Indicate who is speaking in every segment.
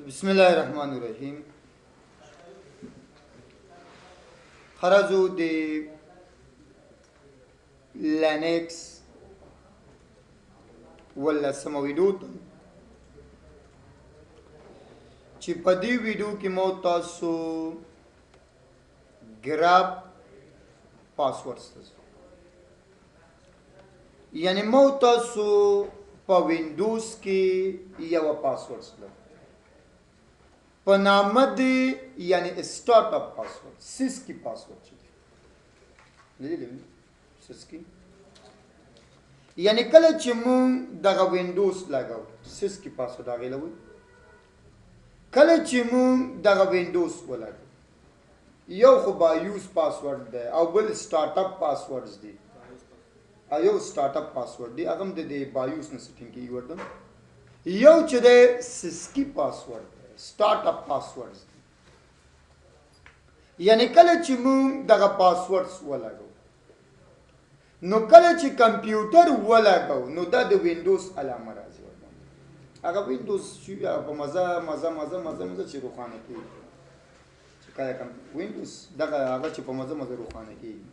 Speaker 1: بسم الله الرحمن الرحیم. خرجو د لینکس ولا سم ویډیو ته چې په دې ویډیو کې مو تاسو ګراب پاسورډ یعنی مو تاسو په وینډوز کې یو پاسورډ سره په نامه دی یعنی سٹارټ اپ پاسورډ سیس کی پاسورډ چي لیدل سیس کی یعنی کله چې مون دغه وینډوز لګاو سیس کی پاسورډ هغه لوي کله چې مون دغه وینډوز ولګاو یو خو با یوز پاسورډ دی او بل سٹارټ اپ پاسورډز دي یو سٹارټ اپ پاسورډ دی هغه د بایوس نه سیټینګ کیږي ورته یو چې د سیس کی پاسورډ سٹارټ اپ پاسورډز یعنی کله چې موږ دغه پاسورډز ولګو نو کله چې کمپیوټر ولګو نو دا د وینډوز علامه راځي هغه وینډوز چې په مزه چې روښانه کیږي چې کله وینډوز دغه هغه چې په مزه روښانه کیږي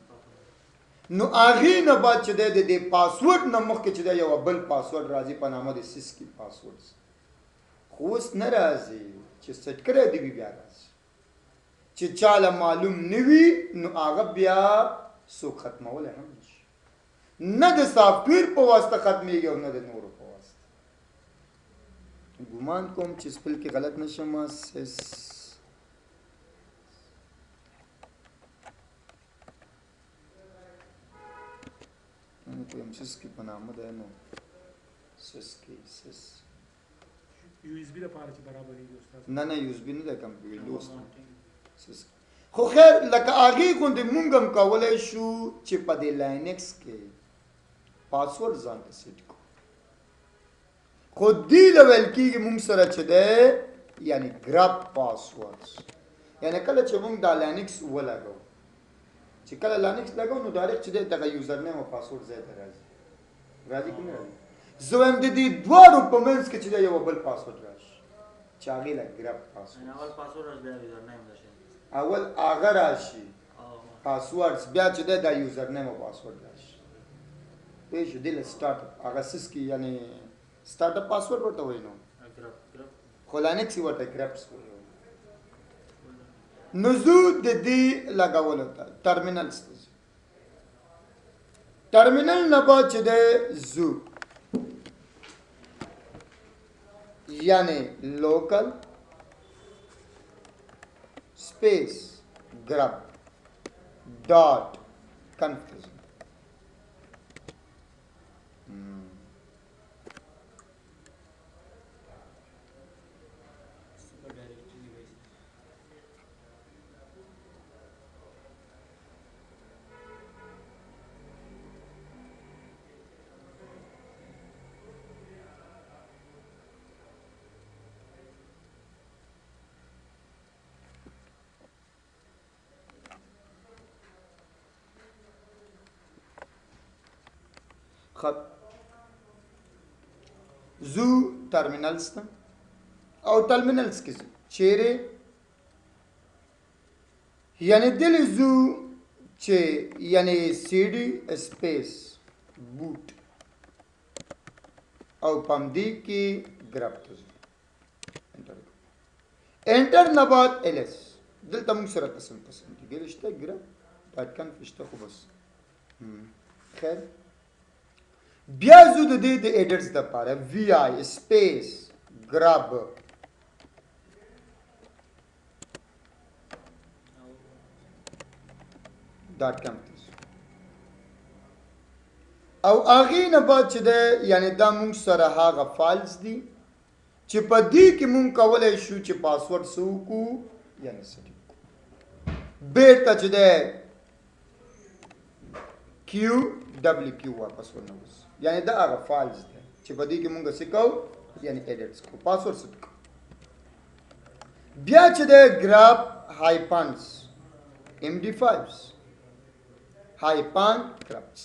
Speaker 1: نو هغه نه بعد چې د پاسورډ نه مخکې چې یو بل پاسورډ راځي په نامه د سیس کی پاسورډز خو اوس نه راځي چې سیټ کړی دی بیا راځي چې چاله معلوم نه وي نو هغه بیا سو ختمولی هم نشي نه د سافټویر په واسطه ختمیږي او نه د نورو په واسطه ګمان کوم چې سپل کې غلط نشم سیس کوم سیس کې په نامه ده نو سیس
Speaker 2: USB لپاره چې برابر دی استاد
Speaker 1: نه USB نه ده کمپیوټر دوست خو خیر لکه هغه کوم مونږ هم کولای شو چې په دې لینکس کې پاسورډ ځان ته سیټ کو خو دې لیول کې مونږ سره چې ده یعنی ګراب پاسورډ یعنی کله چې مونږ دا لینکس ولګو چې کله لینکس لګو نو ډایرکټ چې دغه یوزر نیم او پاسورډ ځای ته راځي کوم راځي زویم د دې دوه په منځ کې چې یو بل پاسورډ راشي چې هغه لا ګراب پاسورډ
Speaker 3: اول پاسورډ بیا یوزر نیم راشي
Speaker 1: اول هغه راشي پاسورډ بیا چې د یوزر نیم او پاسورډ راشي په شو دل سٹارټ هغه سیس کې یعنی سٹارټ اپ پاسورډ ورته وینو خو لینکس ورته ګرابس وایي نزو د دې لګاول ته ټرمینل نه با چې د زو یعنی لوکل سپیس گراب ڈاٹ کنفیوژن خط زو ټرمینلز ته او ټرمینلز کې چیرې یعنی دل زو چې یعنی سی ډي سپیس بوت او پمدی کې ګراب ته انټر نه بعد الس دلته موږ سره قسم دي ګرشته ګراب ډاټ کنفشته خو بس خیر بیا زو د دې د ایډرز د لپاره وی آی سپیس ګراب ډاټ کام او هغه نه بعد چې د یعنی دا موږ سره هغه فایلز دي چې په دې کې موږ کولای شو چې پاسورډ سوکو یعنی سیټ بیرته چې د کیو ډبلیو کیو واپس ورنوز یعنی دا هغه فایلز دي چې په دې کې مونږ سکو یعنی ایډیټس کو پاسورډ سیټ کو بیا چې د ګراب هایپنز MD5s هایپن کرپس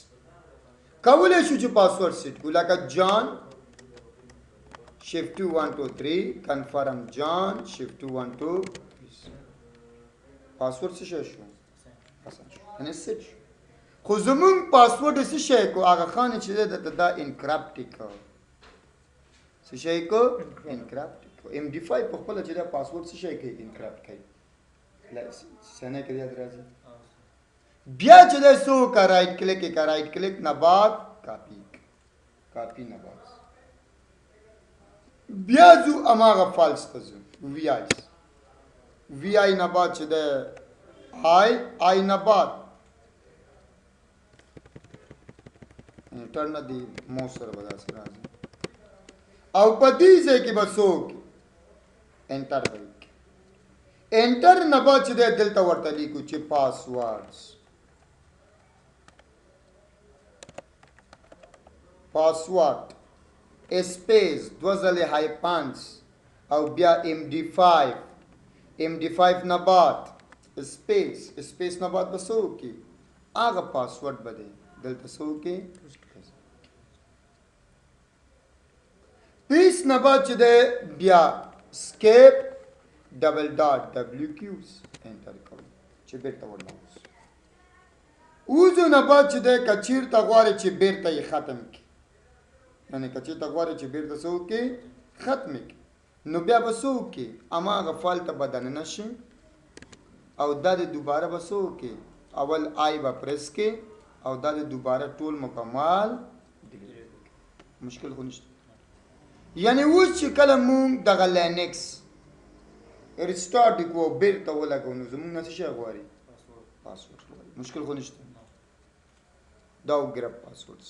Speaker 1: کولای شو چې پاسورډ سیټ کو لکه جان shift 2 1 2 3 confirm John shift 2 1 2 پاسورد څه شو حسن شو نه سچ خو زمون پاسورد څه شي کو هغه خان چې دا انکرپټ کو څه شي کو انکرپټ کو MD5 په خپل چې دا پاسورد څه شي کوي انکرپټ کوي لا سنه کې یاد راځي بیا چې دا سو کا رائټ کلیک نه بعد کاپی نه بعد بیا زو اماغه فالس تزو وی آی نه بعد چې دا آی نه بعد انټرنل دی مو سره ودا سره راځي او په دې ځای کې بسو انټر وایي انټر نه بعد چې دلته ورته لیکو چې پاسورد اسپیس دو ځله هایپنس او بیا MD5 نه بعد اسپیس نه بعد بسو کې هغه پاسورد بده دلته سو کې پیس نه بعد چې بیا اسکیپ ډبل ډاټ WQs انټر کوم چې بیرته ورنوس اوزو نه بعد چې کچیر ته غواړي چې بیرته یې ختم کی یعنی کچیر ته غواړي چې بیرته سو کې ختم کی نو بیا بسو کې اما غفال ته بدن نشي او دا دوباره بسو کې اول آی با پریس کې او دا دوباره ټول مکمل مشکل خو نشته یعنی اوس چې کله مونږ دغه لینکس ریسټارټ کو بیرته ولګو نو زمونږ څه شي غواړي پاسورد مشکل خو نشته دا وګره پاسورد